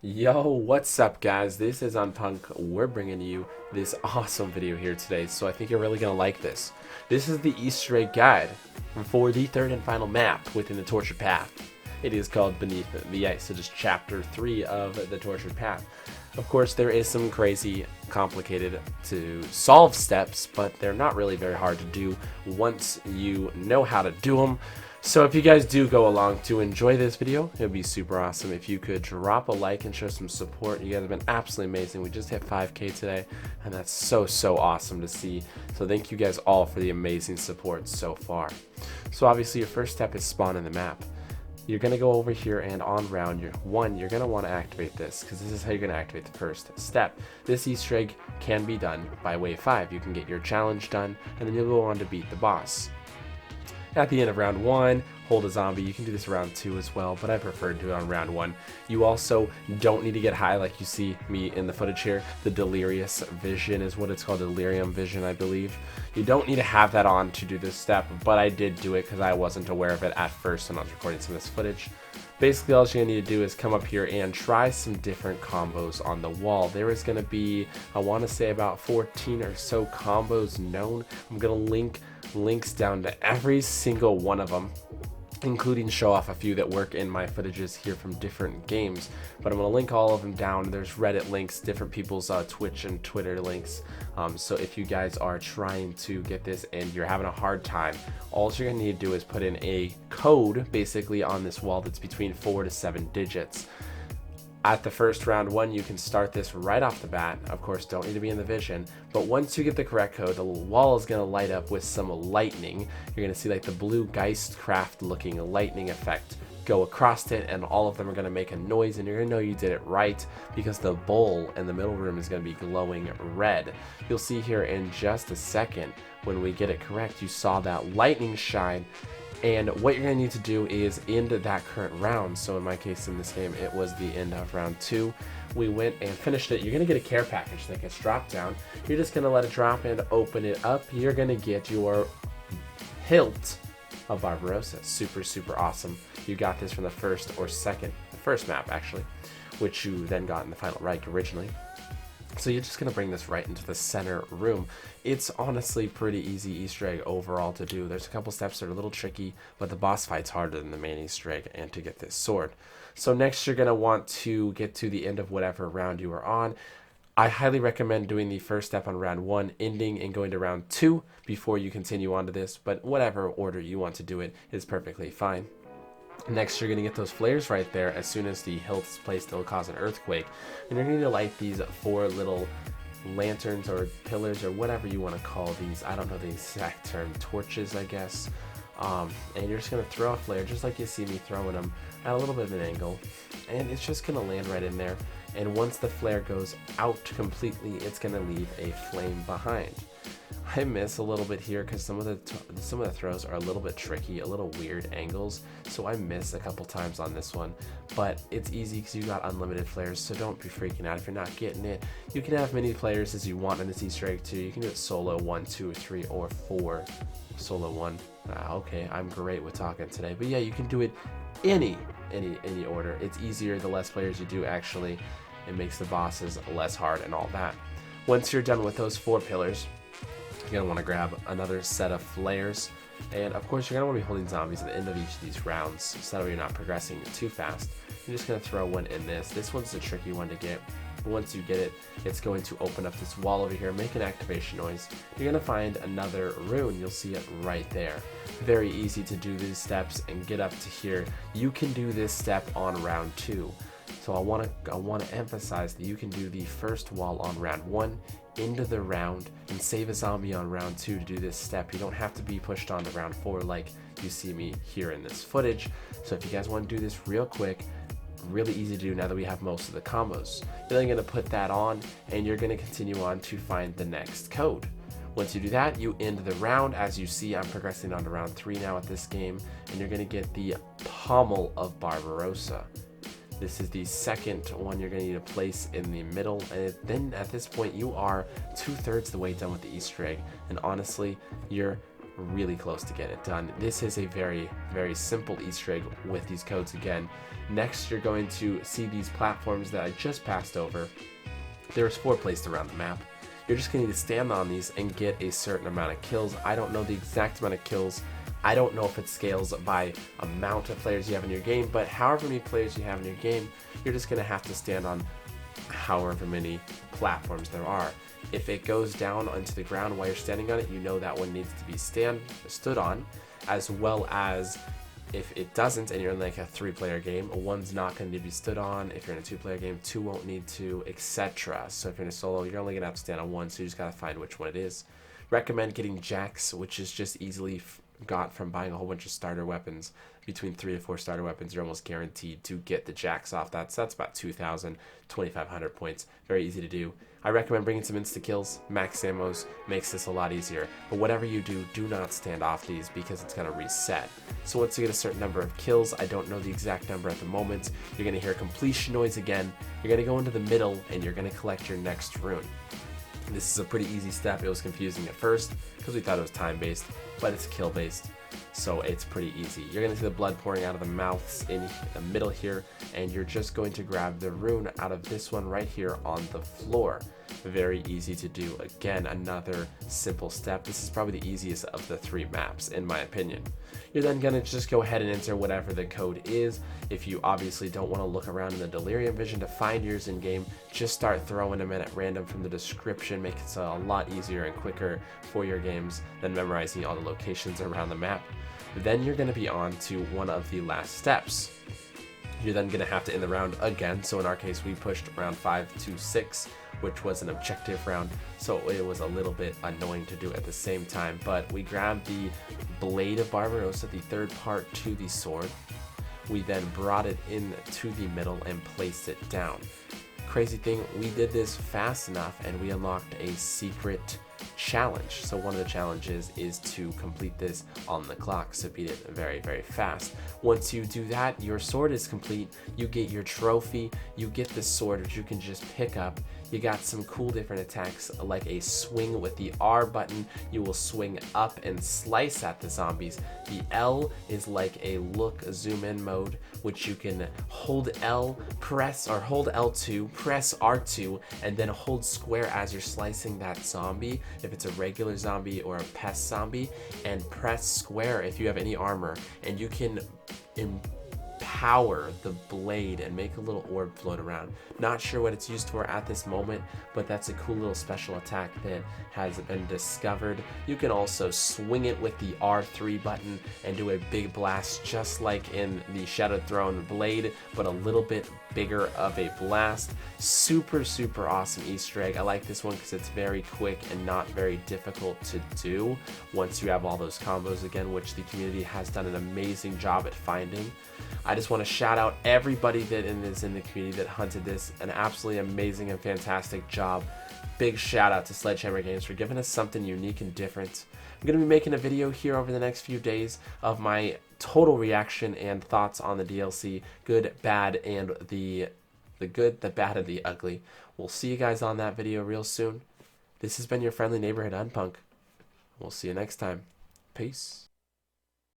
Yo, what's up guys? This is Unpunk. We're bringing you this awesome video here today, so I think you're really gonna like this. This is the Easter egg guide for the third and final map within the Tortured Path. It is called Beneath the Ice. It is chapter 3 of the Tortured Path. Of course, there is some crazy, complicated to solve steps, but they're not really very hard to do once you know how to do them. So if you guys do go along to enjoy this video, it would be super awesome if you could drop a like and show some support. You guys have been absolutely amazing. We just hit 5K today, and that's so awesome to see. So thank you guys all for the amazing support so far. So obviously your first step is spawn in the map. You're going to go over here, and on round one, you're going to want to activate this, because this is how you're going to activate the first step. This Easter egg can be done by wave 5. You can get your challenge done, and then you'll go on to beat the boss. At the end of round 1, hold a zombie. You can do this round 2 as well, but I prefer to do it on round 1. You also don't need to get high like you see me in the footage here. The delirious vision is what it's called, delirium vision, I believe. You don't need to have that on to do this step, but I did do it because I wasn't aware of it at first when I was recording some of this footage. Basically, all you're going to need to do is come up here and try some different combos on the wall. There is going to be, I want to say, about 14 or so combos known. I'm going to link links down to every single one of them, including show off a few that work in my footages here from different games. But I'm going to link all of them down. There's Reddit links, different people's Twitch and Twitter links. So if you guys are trying to get this and you're having a hard time, all you're going to need to do is put in a code basically on this wall that's between 4 to 7 digits. At the first round 1, you can start this right off the bat. Of course, don't need to be in the vision, but once you get the correct code, the wall is going to light up with some lightning. You're going to see like the blue Geistcraft looking lightning effect go across it, and all of them are going to make a noise, and you're going to know you did it right because the bowl in the middle room is going to be glowing red. You'll see here in just a second when we get it correct, you saw that lightning shine. And what you're going to need to do is end that current round. So in my case in this game, it was the end of round 2. We went and finished it. You're going to get a care package that gets dropped down. You're just going to let it drop and open it up. You're going to get your hilt of Barbarossa. Super awesome. You got this from the first map actually, which you then got in the final Reich originally. So you're just going to bring this right into the center room. It's honestly pretty easy Easter egg overall to do. There's a couple steps that are a little tricky, but the boss fight's harder than the main Easter egg and to get this sword. So next you're going to want to get to the end of whatever round you are on. I highly recommend doing the first step on round 1, ending and going to round 2 before you continue on to this, but whatever order you want to do it is perfectly fine. Next, you're going to get those flares right there. As soon as the hilt is placed, it'll cause an earthquake. And you're going to light these 4 little lanterns or pillars or whatever you want to call these. I don't know the exact term. Torches, I guess. And you're just going to throw a flare just like you see me throwing them at a little bit of an angle. And it's just going to land right in there. And once the flare goes out completely, it's going to leave a flame behind. I miss a little bit here because some of the throws are a little bit tricky, a little weird angles, so I miss a couple times on this one. But it's easy because you got unlimited flares, so don't be freaking out if you're not getting it. You can have many players as you want in this Easter egg too. You can do it solo 1, 2, 3, or 4. Solo 1. Okay, I'm great with talking today, but yeah, you can do it any order. It's easier the less players you do. Actually, it makes the bosses less hard and all that. Once you're done with those 4 pillars, you're going to want to grab another set of flares, and of course you're going to want to be holding zombies at the end of each of these rounds so that way you're not progressing too fast. You're just going to throw one in this. This one's a tricky one to get. Once you get it, it's going to open up this wall over here, make an activation noise. You're going to find another rune. You'll see it right there. Very easy to do these steps and get up to here. You can do this step on round 2. So I want to emphasize that you can do the first wall on round 1, into the round, and save a zombie on round 2 to do this step. You don't have to be pushed on to round 4 like you see me here in this footage. So if you guys want to do this real quick, really easy to do now that we have most of the combos. You're then going to put that on, and you're going to continue on to find the next code. Once you do that, you end the round. As you see, I'm progressing on to round 3 now at this game, and you're going to get the Pommel of Barbarossa. This is the second one you're going to need to place in the middle, and then at this point you are 2/3 the way done with the Easter egg, and honestly, you're really close to getting it done. This is a very, very simple Easter egg with these codes again. Next, you're going to see these platforms that I just passed over. There's 4 placed around the map. You're just going to need to stand on these and get a certain amount of kills. I don't know the exact amount of kills. I don't know if it scales by amount of players you have in your game, but however many players you have in your game, you're just going to have to stand on however many platforms there are. If it goes down onto the ground while you're standing on it, you know that one needs to be stood on, as well as if it doesn't and you're in like a 3-player game, 1's not going to be stood on. If you're in a 2-player game, 2 won't need to, etc. So if you're in a solo, you're only going to have to stand on 1, so you just got to find which one it is. Recommend getting jacks, which is just easily got from buying a whole bunch of starter weapons. Between 3 to 4 starter weapons, you're almost guaranteed to get the jacks off. That's about 2,000, 2,500 points. Very easy to do. I recommend bringing some insta kills. Max ammos makes this a lot easier. But whatever you do, do not stand off these because it's going to reset. So once you get a certain number of kills, I don't know the exact number at the moment, you're going to hear completion noise again. You're going to go into the middle and you're going to collect your next rune. This is a pretty easy step. It was confusing at first because we thought it was time-based, but it's kill-based, so it's pretty easy. You're going to see the blood pouring out of the mouths in the middle here, and you're just going to grab the rune out of this one right here on the floor. Very easy to do. Again, another simple step. This is probably the easiest of the 3 maps, in my opinion. You're then going to just go ahead and enter whatever the code is. If you obviously don't want to look around in the Delirium Vision to find yours in game, just start throwing them in at random from the description. Makes it a lot easier and quicker for your games than memorizing all the locations around the map. Then you're going to be on to one of the last steps. You're then going to have to end the round again. So in our case, we pushed round 5 to 6, which was an objective round, so it was a little bit annoying to do at the same time. But we grabbed the Blade of Barbarossa, the 3rd part to the sword. We then brought it into the middle and placed it down. Crazy thing, we did this fast enough and we unlocked a secret challenge. So one of the challenges is to complete this on the clock, so beat it very, very fast. Once you do that, your sword is complete, you get your trophy, you get the sword which you can just pick up. You got some cool different attacks like a swing with the R button. You will swing up and slice at the zombies. The L is like a look zoom in mode, which you can hold L, press, or hold L2, press R2, and then hold square as you're slicing that zombie, if it's a regular zombie or a pest zombie, and press square if you have any armor, and you can empower the blade and make a little orb float around. Not sure what it's used for at this moment, but that's a cool little special attack that has been discovered. You can also swing it with the R3 button and do a big blast just like in the Shadowed Throne blade, but a little bit bigger of a blast. Super, super awesome Easter egg. I like this one because it's very quick and not very difficult to do once you have all those combos again, which the community has done an amazing job at finding. I just want to shout out everybody that is in the community that hunted this. An absolutely amazing and fantastic job. Big shout out to Sledgehammer Games for giving us something unique and different. I'm going to be making a video here over the next few days of my total reaction and thoughts on the DLC, good, bad, and the good, the bad, and the ugly. We'll see you guys on that video real soon. This has been your friendly neighborhood Unpunk. We'll see you next time. Peace.